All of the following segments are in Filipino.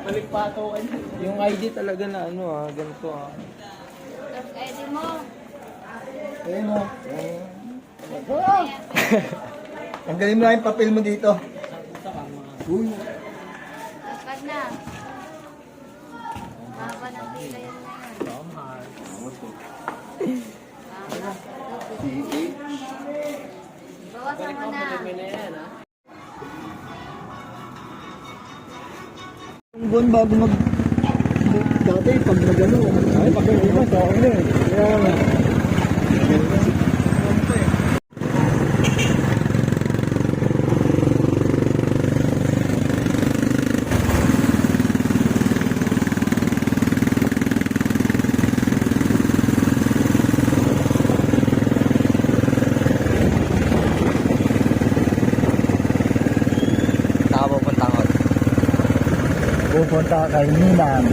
Balik pato. Yung ID talaga na ano ganito Tapos ID mo. Ayun mo. Ang galing mo na yung papel mo dito. Uy. Lakad na. Haba ng pila yan na yan. Bawasan mo na. Yung buwan bago mag... Dati pag nagano. Ay, pag nagano. Sa ako na eh. Kaya... pupunta kay Ninang.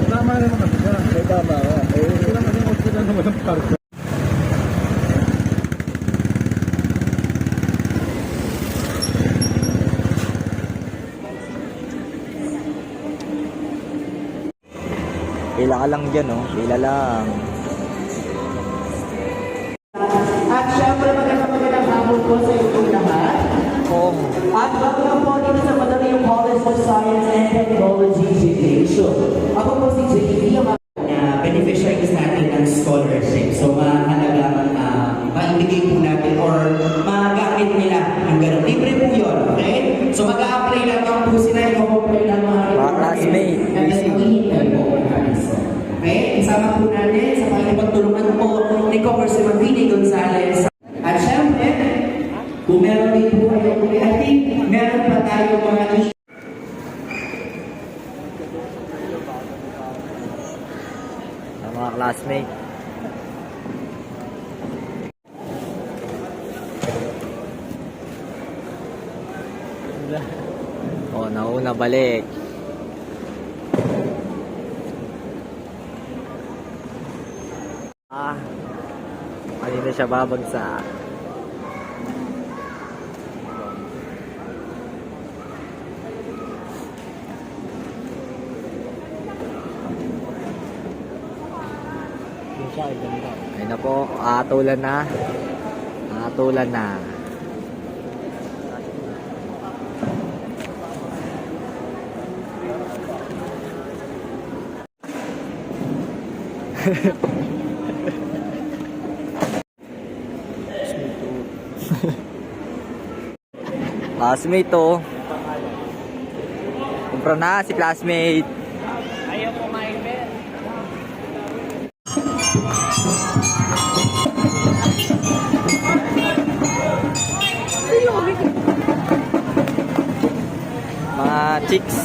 Tama naman kasi siya. May tama ka. Hindi naman yung option naman ng park. Pila ka lang dyan pila lang. At syempre magandang hapon po sa inyong lahat. At welcome po dito sa Mandaluyong College of Science and Technology Education. Ako po si JV, ang beneficiaries natin ng scholarship. So mahalagang maibigay po natin or magamit nila yung ganun. Libre po yun, okay? So mag-a-apply lang po sila, i-apply lang mga classmate. and then mag-i-intern po. Okay? Isama po natin sa pakikipagtulungan po ni Congressman Vinnie Gonzales. At syempre, kung meron din po kayo, I think meron pa tayo mga Sa mga classmate. Nauna balik. Kanina siya babagsak. Ayun na po, atulan na. Atulan na. Classmate Kumpra na si classmate. Ayaw ko maibet. Mga chicks.